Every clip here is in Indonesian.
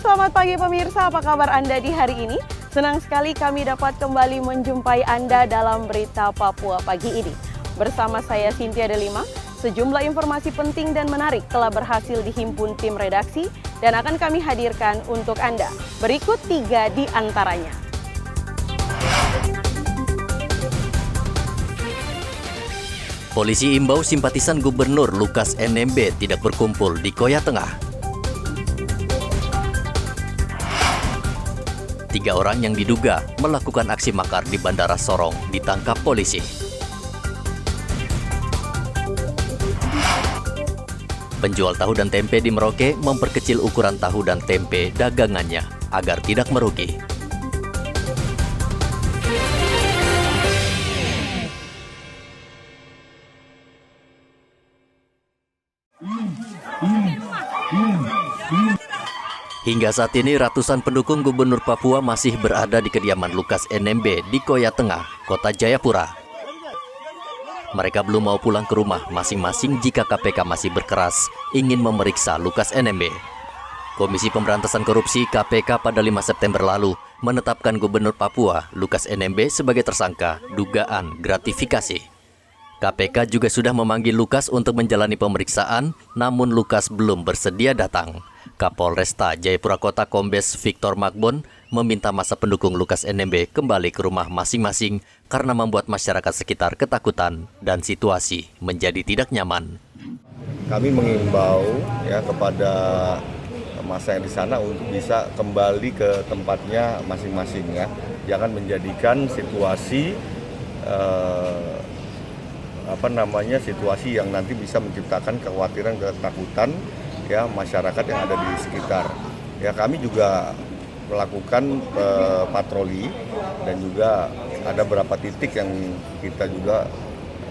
selamat pagi pemirsa, apa kabar Anda di hari ini? Senang sekali kami dapat kembali menjumpai Anda dalam Berita Papua pagi ini. Bersama saya Cynthia Delima, sejumlah informasi penting dan menarik telah berhasil dihimpun tim redaksi dan akan kami hadirkan untuk Anda. Berikut 3 di antaranya. Polisi imbau simpatisan Gubernur Lukas NMB tidak berkumpul di Koya Tengah. 3 orang yang diduga melakukan aksi makar di Bandara Sorong ditangkap polisi. Penjual tahu dan tempe di Merauke memperkecil ukuran tahu dan tempe dagangannya agar tidak merugi. Hingga saat ini ratusan pendukung Gubernur Papua masih berada di kediaman Lukas NMB di Koya Tengah, Kota Jayapura. Mereka belum mau pulang ke rumah masing-masing jika KPK masih berkeras ingin memeriksa Lukas NMB. Komisi Pemberantasan Korupsi KPK pada 5 September lalu menetapkan Gubernur Papua Lukas NMB sebagai tersangka dugaan gratifikasi. KPK juga sudah memanggil Lukas untuk menjalani pemeriksaan, namun Lukas belum bersedia datang. Kapolresta Jayapura Kota Kombes Victor Magbon meminta masa pendukung Lukas NMB kembali ke rumah masing-masing karena membuat masyarakat sekitar ketakutan dan situasi menjadi tidak nyaman. Kami mengimbau kepada masa yang di sana untuk bisa kembali ke tempatnya masing-masing Jangan menjadikan situasi situasi yang nanti bisa menciptakan kekhawatiran, ketakutan masyarakat yang ada di sekitar. Kami juga melakukan patroli dan juga ada beberapa titik yang kita juga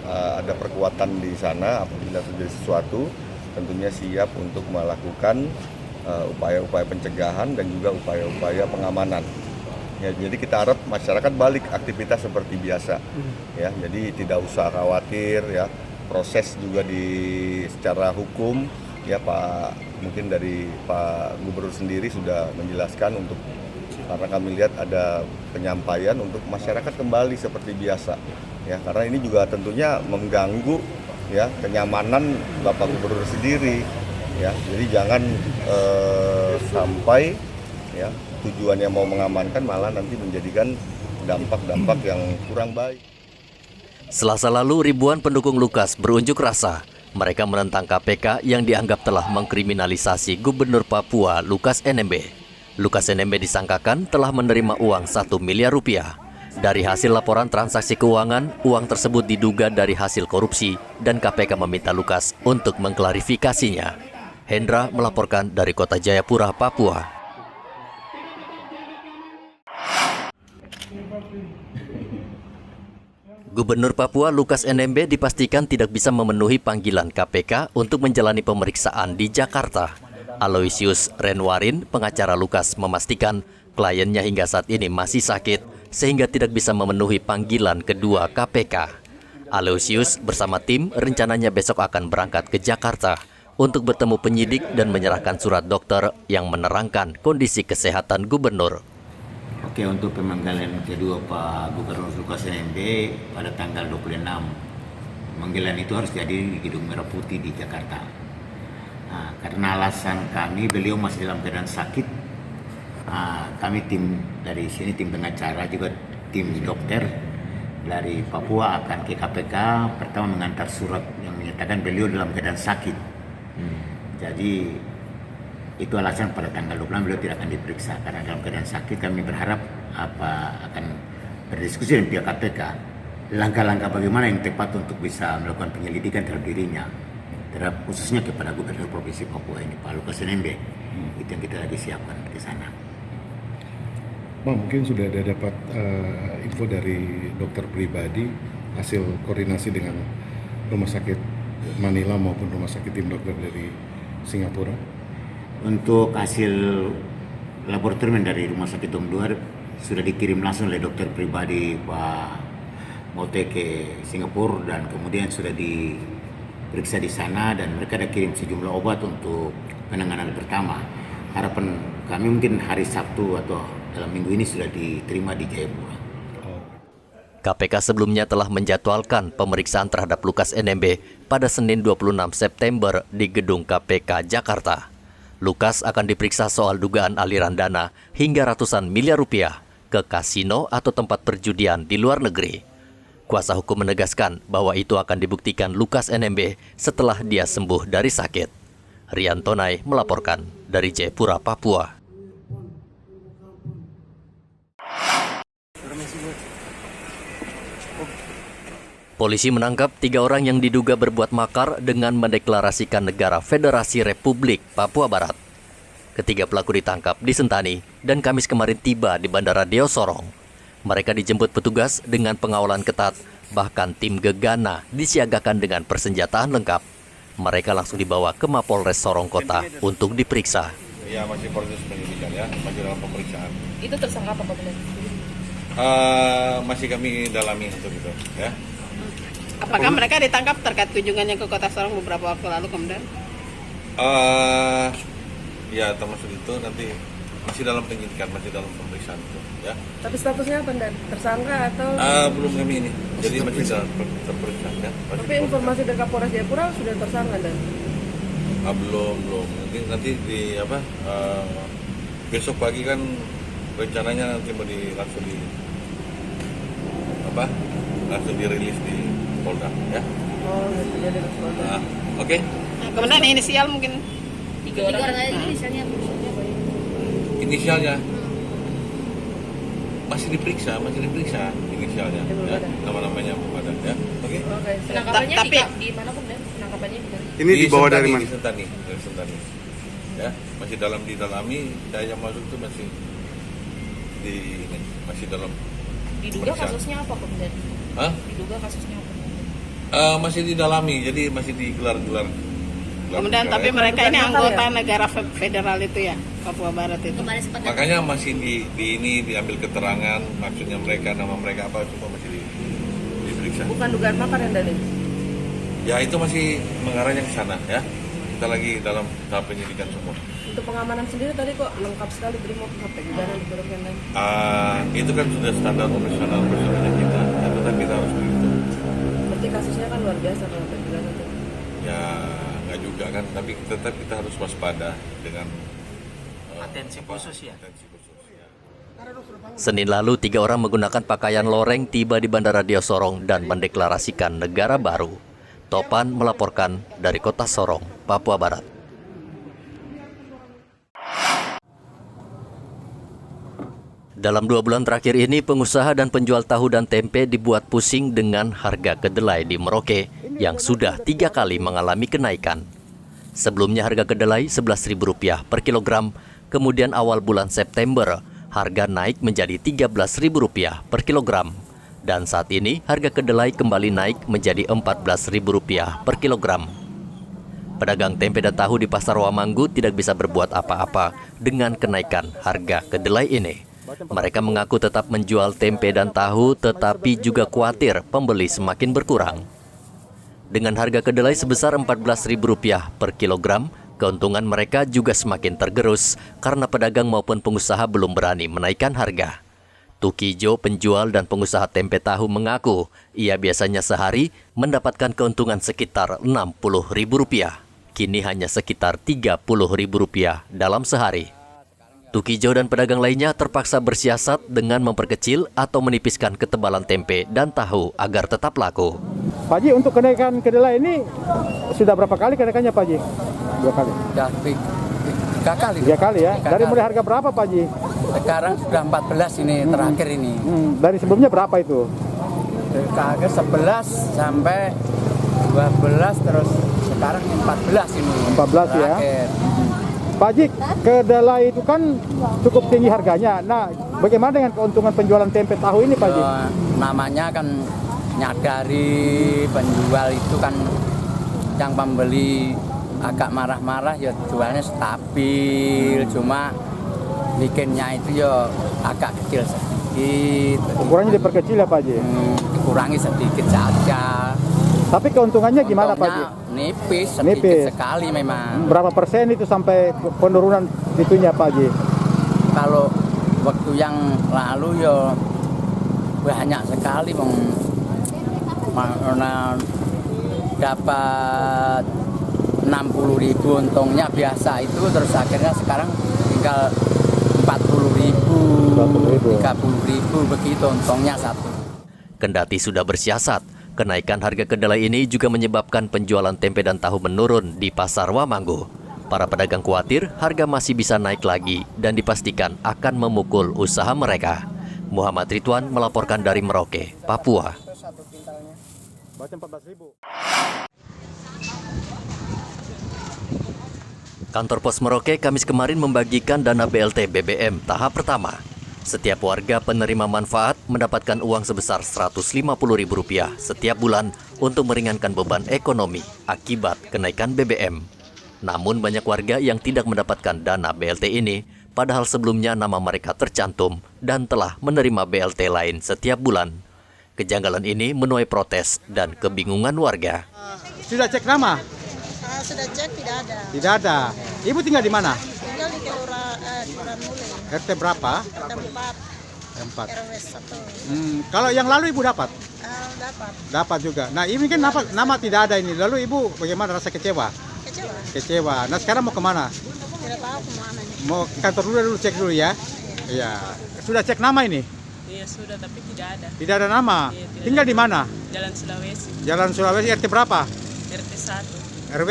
ada perkuatan di sana. Apabila terjadi sesuatu, tentunya siap untuk melakukan upaya-upaya pencegahan dan juga upaya-upaya pengamanan. Jadi kita harap masyarakat balik aktivitas seperti biasa. Jadi tidak usah khawatir. Proses juga secara hukum. Mungkin dari Pak Gubernur sendiri sudah menjelaskan karena kami lihat ada penyampaian untuk masyarakat kembali seperti biasa. Karena ini juga tentunya mengganggu kenyamanan Bapak Gubernur sendiri. Jadi jangan sampai tujuannya mau mengamankan malah nanti menjadikan dampak-dampak yang kurang baik. Selasa lalu ribuan pendukung Lukas berunjuk rasa. Mereka menentang KPK yang dianggap telah mengkriminalisasi Gubernur Papua Lukas NMB. Lukas NMB disangkakan telah menerima uang 1 miliar rupiah. Dari hasil laporan transaksi keuangan, uang tersebut diduga dari hasil korupsi dan KPK meminta Lukas untuk mengklarifikasinya. Hendra melaporkan dari Kota Jayapura, Papua. Gubernur Papua Lukas NMB dipastikan tidak bisa memenuhi panggilan KPK untuk menjalani pemeriksaan di Jakarta. Aloysius Renwarin, pengacara Lukas, memastikan kliennya hingga saat ini masih sakit sehingga tidak bisa memenuhi panggilan kedua KPK. Aloysius bersama tim rencananya besok akan berangkat ke Jakarta untuk bertemu penyidik dan menyerahkan surat dokter yang menerangkan kondisi kesehatan gubernur. Oke, untuk pemanggilan kedua Pak Gubernur Lukas NMB pada tanggal 26. Pemanggilan itu harus jadi di Gedung Merah Putih di Jakarta. Karena alasan kami, beliau masih dalam keadaan sakit. Kami tim dari sini, tim pengacara, juga tim dokter dari Papua akan ke KPK. Pertama mengantar surat yang menyatakan beliau dalam keadaan sakit. Jadi itu alasan pada tanggal 26 beliau tidak akan diperiksa karena dalam keadaan sakit. Kami berharap akan berdiskusi dengan pihak KPK langkah-langkah bagaimana yang tepat untuk bisa melakukan penyelidikan terhadap dirinya, terhadap khususnya kepada Gubernur Provinsi Papua ini Pak Lukas NMB. Itu yang kita lagi siapkan ke sana. Bang, mungkin sudah ada dapat info dari dokter pribadi hasil koordinasi dengan rumah sakit Manila maupun rumah sakit tim dokter dari Singapura? Untuk hasil laboratorium dari Rumah Sakit Dong Duar sudah dikirim langsung oleh dokter pribadi Pak Mote ke Singapura dan kemudian sudah diperiksa di sana dan mereka ada kirim sejumlah obat untuk penanganan pertama. Harapan kami mungkin hari Sabtu atau dalam minggu ini sudah diterima di Jayapura. KPK sebelumnya telah menjadwalkan pemeriksaan terhadap Lukas NMB pada Senin 26 September di gedung KPK Jakarta. Lukas akan diperiksa soal dugaan aliran dana hingga ratusan miliar rupiah ke kasino atau tempat perjudian di luar negeri. Kuasa hukum menegaskan bahwa itu akan dibuktikan Lukas NMB setelah dia sembuh dari sakit. Rian Tonai melaporkan dari Jayapura, Papua. Polisi menangkap 3 orang yang diduga berbuat makar dengan mendeklarasikan negara Federasi Republik Papua Barat. Ketiga pelaku ditangkap di Sentani dan Kamis kemarin tiba di Bandara Deo Sorong. Mereka dijemput petugas dengan pengawalan ketat, bahkan tim Gegana disiagakan dengan persenjataan lengkap. Mereka langsung dibawa ke Mapolres Sorong Kota untuk diperiksa. Ya, masih proses penyidikan ya, masih dalam pemeriksaan. Itu tersangka apa benar? Masih kami dalami untuk itu ya. Apakah mereka ditangkap terkait kunjungannya ke Kota Sorong beberapa waktu lalu kemudian? Ya, termasuk itu nanti masih dalam penyidikan, masih dalam pemeriksaan itu ya. Tapi statusnya apa, Dan? Tersangka atau? Belum kami ini, jadi masih dalam pemeriksaan ya. Tapi informasi dari Kapolres Jayapura sudah tersangka, Dan? Belum. Nanti di besok pagi kan rencananya nanti mau langsung dirilis di Polda ya. Oh, jadi Polda. Oke. Kemudian inisial mungkin Tiga orang aja inisialnya. Inisialnya masih diperiksa inisialnya ya. Nama-namanya belum ada ya. Oke. Penangkapannya Tapi di mana, Bung, Dan? Penangkapannya di mana? Ini dibawa dari mana? Dari Sentani. Ya, masih didalami, saya yang masuk itu masih dalam. Diduga kasusnya apa, Bung, Dan? Hah? Diduga kasusnya apa? Masih didalami, jadi masih digelar. kemudian tapi mereka ini anggota negara federal itu ya, Papua Barat itu. Makanya masih diambil keterangan, maksudnya mereka, nama mereka apa, semua masih diperiksa. Bukan dugaan makar yang, Dan? Ya, itu masih mengarahnya ke sana ya. Kita lagi dalam tahap penyidikan semua. Untuk pengamanan sendiri tadi kok lengkap sekali Brimob sampai Gegana diturunkan, Dan? Itu kan sudah standar operasional kita, ya, tetap kita harus begitu. Berarti kasusnya kan luar biasa kalau sampai Gegana tuh. Ya, nggak juga kan, tapi tetap kita harus waspada dengan Atensi khusus ya. Senin lalu 3 orang menggunakan pakaian loreng tiba di Bandara Deo Sorong dan mendeklarasikan negara baru. Topan melaporkan dari Kota Sorong, Papua Barat. Dalam 2 bulan terakhir ini, pengusaha dan penjual tahu dan tempe dibuat pusing dengan harga kedelai di Merauke yang sudah 3 kali mengalami kenaikan. Sebelumnya harga kedelai Rp11.000 per kilogram, kemudian awal bulan September harga naik menjadi Rp13.000 per kilogram. Dan saat ini harga kedelai kembali naik menjadi Rp14.000 per kilogram. Pedagang tempe dan tahu di Pasar Wamanggu tidak bisa berbuat apa-apa dengan kenaikan harga kedelai ini. Mereka mengaku tetap menjual tempe dan tahu, tetapi juga khawatir pembeli semakin berkurang. Dengan harga kedelai sebesar Rp14.000 per kilogram, keuntungan mereka juga semakin tergerus karena pedagang maupun pengusaha belum berani menaikkan harga. Tukijo, penjual dan pengusaha tempe tahu mengaku ia biasanya sehari mendapatkan keuntungan sekitar Rp60.000. Kini hanya sekitar Rp30.000 dalam sehari. Tukijo dan pedagang lainnya terpaksa bersiasat dengan memperkecil atau menipiskan ketebalan tempe dan tahu agar tetap laku. Pak Haji, untuk kenaikan kedelai ini sudah berapa kali kenaikannya, Pak Haji? 2 kali? Sudah 3 kali. 3 kali ya? Dari mulai harga berapa, Pak Haji? Sekarang sudah 14 ini, terakhir ini. Dari sebelumnya berapa itu? Dari 11 sampai 12, terus sekarang 14 ini. 14 ya? Pak Haji, kedelai itu kan cukup tinggi harganya. Nah, bagaimana dengan keuntungan penjualan tempe tahu ini, Pak Haji? Namanya kan nyadari penjual itu kan yang pembeli agak marah-marah, ya jualnya stabil, cuma bikinnya itu ya agak kecil sedikit. Ukurannya diperkecil ya, Pak Haji? Dikurangi sedikit saja. Tapi keuntungannya gimana, Pak Haji? Nipis, sedikit sekali memang. Berapa persen itu sampai penurunan itunya, Pak Haji? kalau waktu yang lalu ya banyak sekali mana dapat 60.000 untungnya biasa itu, terus akhirnya sekarang tinggal 40.000, 30.000 begitu untungnya satu. Kendati sudah bersiasat, kenaikan harga kedelai ini juga menyebabkan penjualan tempe dan tahu menurun di Pasar Wamanggo. Para pedagang khawatir harga masih bisa naik lagi dan dipastikan akan memukul usaha mereka. Muhammad Ridwan melaporkan dari Merauke, Papua. Kantor Pos Merauke Kamis kemarin membagikan dana BLT BBM tahap pertama. Setiap warga penerima manfaat mendapatkan uang sebesar Rp150.000 setiap bulan untuk meringankan beban ekonomi akibat kenaikan BBM. Namun banyak warga yang tidak mendapatkan dana BLT ini, padahal sebelumnya nama mereka tercantum dan telah menerima BLT lain setiap bulan. Kejanggalan ini menuai protes dan kebingungan warga. Sudah cek nama? Sudah cek, tidak ada. Tidak ada. Ibu tinggal di mana? Tinggal di Kelurahan Mule. RT berapa? RT 4. 4. RW 1. Kalau yang lalu ibu dapat? Dapat. Dapat juga. Nah ini kan nama tidak ada ini. Lalu ibu bagaimana rasa kecewa? Kecewa. Nah sekarang mau kemana? Tidak tahu kemana nih. Mau ke kantor dulu cek dulu ya? Iya. Sudah cek nama ini? Iya sudah, tapi tidak ada. Tidak ada nama. Iya, tidak Tinggal ada. di mana? Jalan Sulawesi. Jalan Sulawesi RT berapa? RT 1. RW?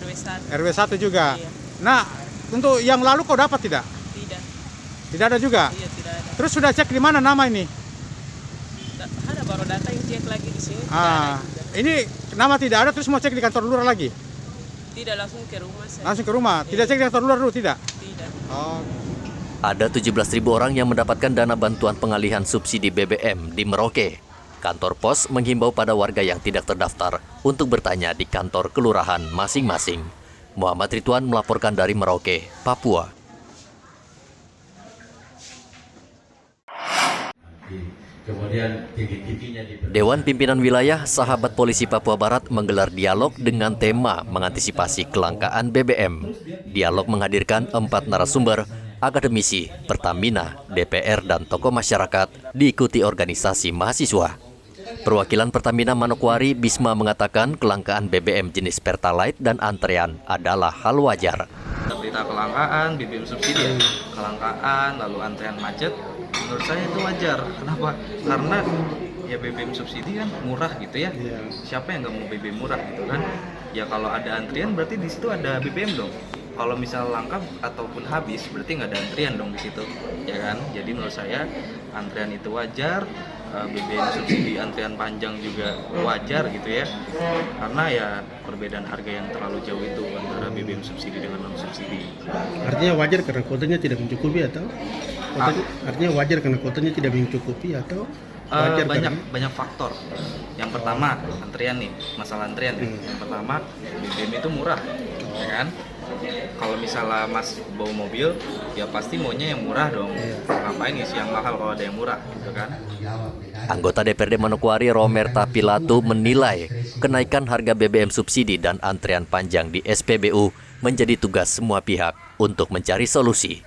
RW 1. RW 1 juga. Iya. Nah, untuk yang lalu kau dapat tidak? Tidak. Tidak ada juga. Iya tidak ada. Terus sudah cek di mana nama ini? Ada baru data yang cek lagi di sini. Ini nama tidak ada, terus mau cek di kantor lurah lagi? Tidak, langsung ke rumah saya. Langsung ke rumah. Tidak cek di kantor lurah dulu tidak? Tidak. Oh. Ada 17.000 orang yang mendapatkan dana bantuan pengalihan subsidi BBM di Merauke. Kantor pos menghimbau pada warga yang tidak terdaftar untuk bertanya di kantor kelurahan masing-masing. Muhammad Ridwan melaporkan dari Merauke, Papua. Dewan Pimpinan Wilayah Sahabat Polisi Papua Barat menggelar dialog dengan tema mengantisipasi kelangkaan BBM. Dialog menghadirkan 4 narasumber, akademisi, Pertamina, DPR, dan tokoh masyarakat, diikuti organisasi mahasiswa. Perwakilan Pertamina Manokwari, Bisma, mengatakan kelangkaan BBM jenis Pertalite dan antrean adalah hal wajar. Berita kelangkaan, BBM subsidi, kelangkaan, lalu antrean macet, menurut saya itu wajar. Kenapa? Karena ya BBM subsidi kan murah gitu ya. Siapa yang nggak mau BBM murah gitu kan? Ya kalau ada antrian berarti di situ ada BBM dong. Kalau misal langka ataupun habis berarti nggak ada antrian dong di situ, ya kan? Jadi menurut saya antrian itu wajar, BBM subsidi antrian panjang juga wajar gitu ya. Karena ya perbedaan harga yang terlalu jauh itu antara BBM subsidi dengan non subsidi. Artinya wajar karena kuotanya tidak mencukupi atau? Artinya wajar karena kuotanya tidak mencukupi atau? Banyak faktor. Yang pertama antrian nih, masalah antrian nih. Yang pertama BBM itu murah, ya kan? Kalau misalnya Mas bawa mobil, ya pasti maunya yang murah dong. Ngapain isi yang mahal kalau ada yang murah, gitu kan? Anggota DPRD Manokwari Romerta Pilato menilai kenaikan harga BBM subsidi dan antrean panjang di SPBU menjadi tugas semua pihak untuk mencari solusi.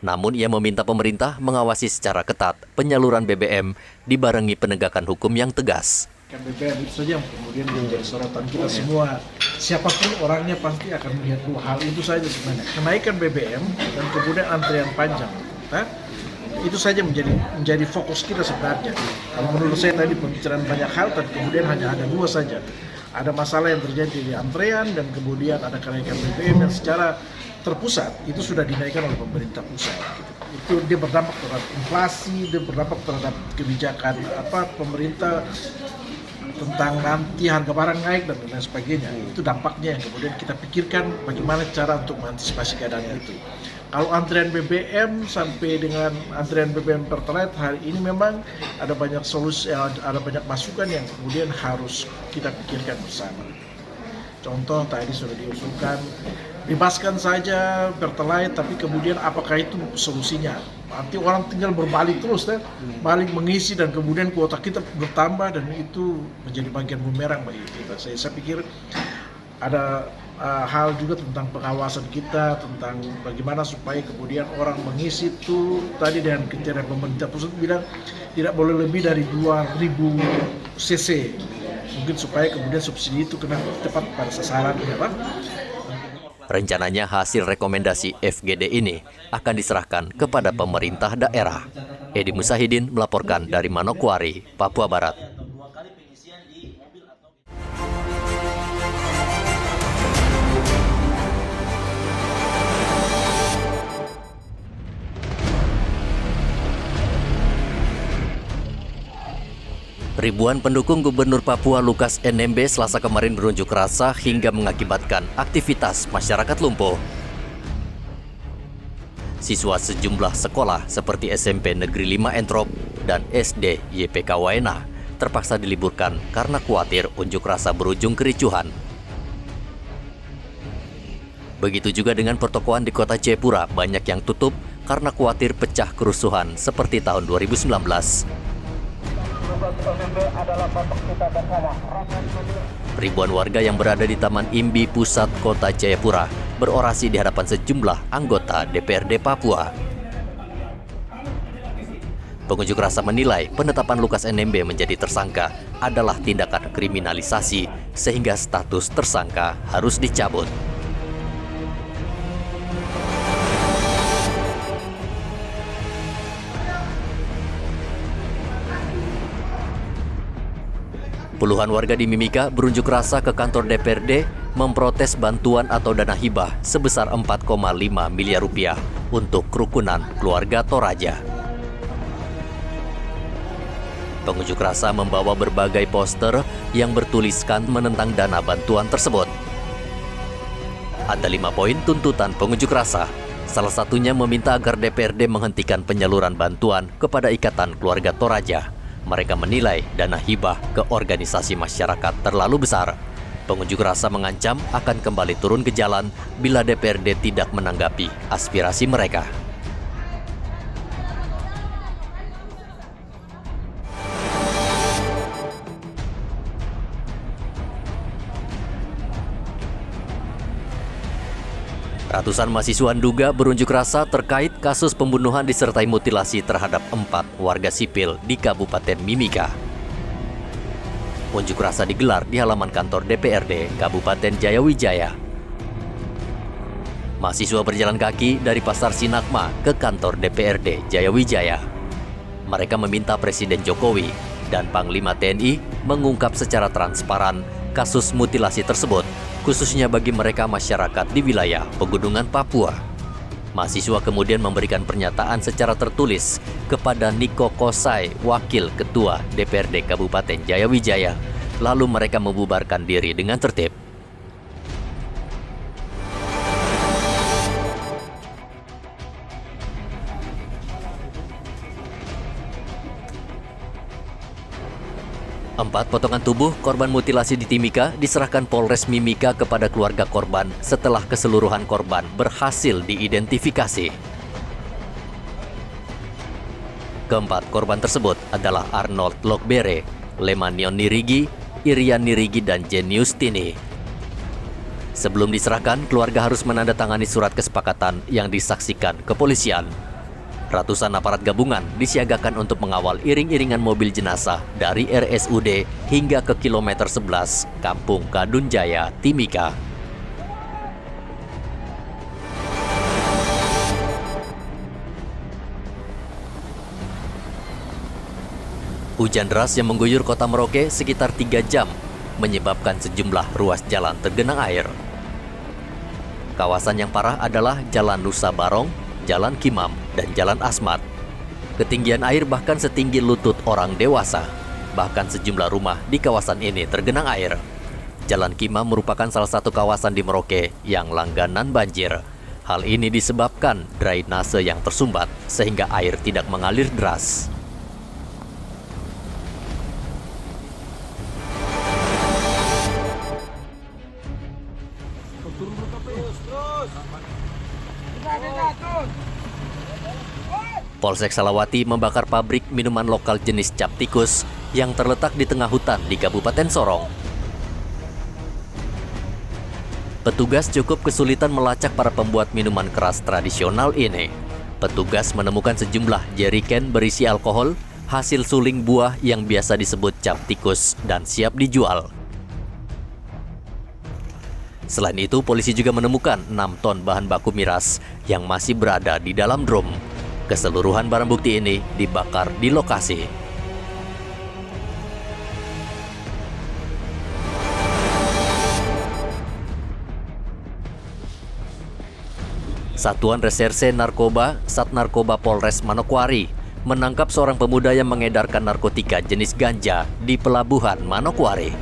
Namun ia meminta pemerintah mengawasi secara ketat penyaluran BBM dibarengi penegakan hukum yang tegas. BBM itu saja yang kemudian menjadi sorotan kita semua. Siapapun orangnya pasti akan melihat dua hal itu saja sebenarnya. Kenaikan BBM dan kemudian antrian panjang. Nah, itu saja menjadi fokus kita sebenarnya. Kalau menurut saya tadi pembicaraan banyak hal, tapi kemudian hanya ada dua saja. Ada masalah yang terjadi di antrean dan kemudian ada kenaikan BBM yang secara terpusat itu sudah dinaikkan oleh pemerintah pusat. Itu dia berdampak terhadap inflasi, dia berdampak terhadap kebijakan pemerintah tentang nanti harga barang naik dan lain sebagainya. Itu dampaknya yang kemudian kita pikirkan bagaimana cara untuk mengantisipasi keadaan itu. Kalau antrian BBM sampai dengan antrian BBM Pertalite hari ini memang ada banyak solusi, ada banyak masukan yang kemudian harus kita pikirkan bersama. Contoh tadi sudah diusulkan, bebaskan saja Pertalite, tapi kemudian apakah itu solusinya? Nanti orang tinggal berbalik terus, balik mengisi dan kemudian kuota kita bertambah dan itu menjadi bagian bumerang bagi kita. Saya pikir ada hal juga tentang pengawasan kita, tentang bagaimana supaya kemudian orang mengisi itu tadi dengan kriteria pemerintah pusat bilang tidak boleh lebih dari 2000 cc, mungkin supaya kemudian subsidi itu kena tepat pada sasaran, ya Pak. Rencananya hasil rekomendasi FGD ini akan diserahkan kepada pemerintah daerah. Edi Musahidin melaporkan dari Manokwari, Papua Barat. Ribuan pendukung Gubernur Papua Lukas NMB Selasa kemarin berunjuk rasa hingga mengakibatkan aktivitas masyarakat lumpuh. Siswa sejumlah sekolah seperti SMP Negeri 5 Entrop dan SD YPK Waena terpaksa diliburkan karena khawatir unjuk rasa berujung kericuhan. Begitu juga dengan pertokoan di kota Jayapura, banyak yang tutup karena khawatir pecah kerusuhan seperti tahun 2019. Ribuan warga yang berada di Taman Imbi Pusat Kota Jayapura berorasi di hadapan sejumlah anggota DPRD Papua. Pengunjuk rasa menilai penetapan Lukas NMB menjadi tersangka adalah tindakan kriminalisasi sehingga status tersangka harus dicabut. Puluhan warga di Mimika berunjuk rasa ke kantor DPRD memprotes bantuan atau dana hibah sebesar 4,5 miliar rupiah untuk kerukunan keluarga Toraja. Pengunjuk rasa membawa berbagai poster yang bertuliskan menentang dana bantuan tersebut. Ada 5 poin tuntutan pengunjuk rasa. Salah satunya meminta agar DPRD menghentikan penyaluran bantuan kepada Ikatan Keluarga Toraja. Mereka menilai dana hibah ke organisasi masyarakat terlalu besar. Pengunjuk rasa mengancam akan kembali turun ke jalan bila DPRD tidak menanggapi aspirasi mereka. Ratusan mahasiswa Nduga berunjuk rasa terkait kasus pembunuhan disertai mutilasi terhadap 4 warga sipil di Kabupaten Mimika. Unjuk rasa digelar di halaman kantor DPRD Kabupaten Jayawijaya. Mahasiswa berjalan kaki dari Pasar Sinagma ke kantor DPRD Jayawijaya. Mereka meminta Presiden Jokowi dan Panglima TNI mengungkap secara transparan kasus mutilasi tersebut, khususnya bagi mereka masyarakat di wilayah pegunungan Papua. Mahasiswa kemudian memberikan pernyataan secara tertulis kepada Niko Kosai, Wakil Ketua DPRD Kabupaten Jayawijaya. Lalu mereka membubarkan diri dengan tertib. Empat potongan tubuh korban mutilasi di Timika diserahkan Polres Mimika kepada keluarga korban setelah keseluruhan korban berhasil diidentifikasi. Keempat korban tersebut adalah Arnold Lokbere, Lemanion Nirigi, Irian Nirigi, dan Jenius Tini. Sebelum diserahkan, keluarga harus menandatangani surat kesepakatan yang disaksikan kepolisian. Ratusan aparat gabungan disiagakan untuk mengawal iring-iringan mobil jenazah dari RSUD hingga ke kilometer 11 Kampung Kadun Jaya, Timika. Hujan deras yang mengguyur kota Merauke sekitar 3 jam menyebabkan sejumlah ruas jalan tergenang air. Kawasan yang parah adalah Jalan Nusa Barong, Jalan Kimam, dan Jalan Asmat. Ketinggian air bahkan setinggi lutut orang dewasa. Bahkan sejumlah rumah di kawasan ini tergenang air. Jalan Kimam merupakan salah satu kawasan di Merauke yang langganan banjir. Hal ini disebabkan drainase yang tersumbat sehingga air tidak mengalir deras. Polsek Salawati membakar pabrik minuman lokal jenis cap tikus yang terletak di tengah hutan di Kabupaten Sorong. Petugas cukup kesulitan melacak para pembuat minuman keras tradisional ini. Petugas menemukan sejumlah jeriken berisi alkohol, hasil suling buah yang biasa disebut cap tikus dan siap dijual. Selain itu, polisi juga menemukan 6 ton bahan baku miras yang masih berada di dalam drum. Keseluruhan barang bukti ini dibakar di lokasi. Satuan Reserse Narkoba Satnarkoba Polres Manokwari menangkap seorang pemuda yang mengedarkan narkotika jenis ganja di pelabuhan Manokwari.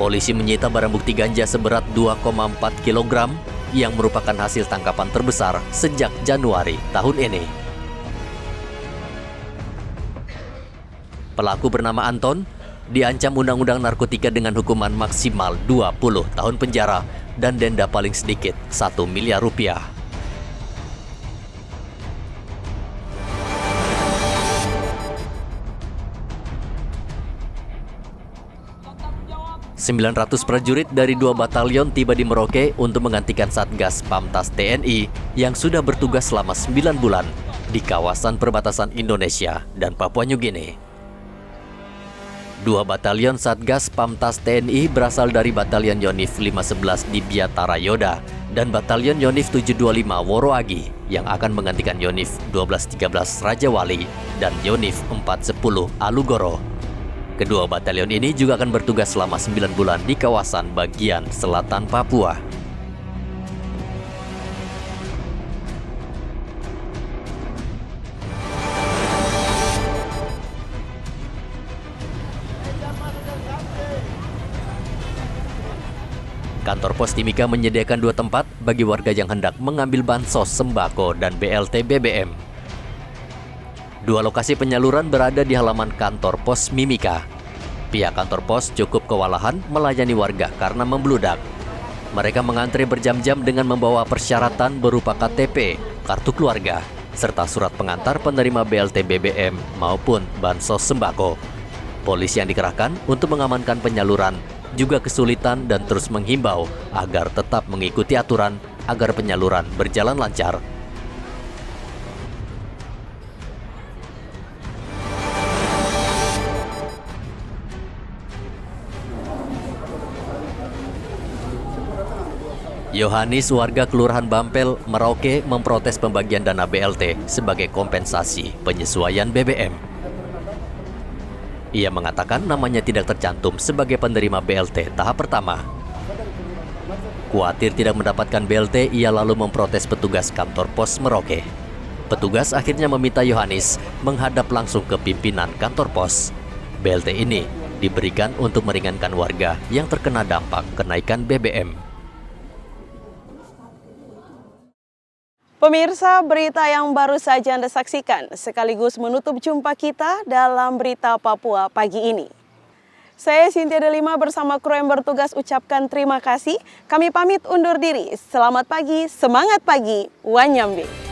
Polisi menyita barang bukti ganja seberat 2,4 kg yang merupakan hasil tangkapan terbesar sejak Januari tahun ini. Pelaku bernama Anton diancam Undang-Undang Narkotika dengan hukuman maksimal 20 tahun penjara dan denda paling sedikit 1 miliar rupiah. ...900 prajurit dari 2 batalion tiba di Merauke untuk menggantikan Satgas Pamtas TNI yang sudah bertugas selama 9 bulan di kawasan perbatasan Indonesia dan Papua New Guinea. 2 batalion Satgas Pamtas TNI berasal dari Batalion Yonif 511 di Biatara Yoda dan Batalion Yonif 725 Woroagi yang akan menggantikan Yonif 1213 Rajawali dan Yonif 410 Alugoro. Kedua batalion ini juga akan bertugas selama 9 bulan di kawasan bagian selatan Papua. Kantor Pos Timika menyediakan 2 tempat bagi warga yang hendak mengambil bansos sembako dan BLT BBM. 2 lokasi penyaluran berada di halaman kantor Pos Mimika. Pihak kantor pos cukup kewalahan melayani warga karena membludak. Mereka mengantre berjam-jam dengan membawa persyaratan berupa KTP, kartu keluarga, serta surat pengantar penerima BLT BBM maupun bansos sembako. Polisi yang dikerahkan untuk mengamankan penyaluran juga kesulitan dan terus menghimbau agar tetap mengikuti aturan agar penyaluran berjalan lancar. Yohanis, warga Kelurahan Bampel, Merauke, memprotes pembagian dana BLT sebagai kompensasi penyesuaian BBM. Ia mengatakan namanya tidak tercantum sebagai penerima BLT tahap pertama. Khawatir tidak mendapatkan BLT, ia lalu memprotes petugas kantor pos Merauke. Petugas akhirnya meminta Yohanis menghadap langsung ke pimpinan kantor pos. BLT ini diberikan untuk meringankan warga yang terkena dampak kenaikan BBM. Pemirsa, berita yang baru saja Anda saksikan sekaligus menutup jumpa kita dalam Berita Papua pagi ini. Saya Cynthia Delima bersama kru yang bertugas ucapkan terima kasih. Kami pamit undur diri. Selamat pagi, semangat pagi, Wanyambe.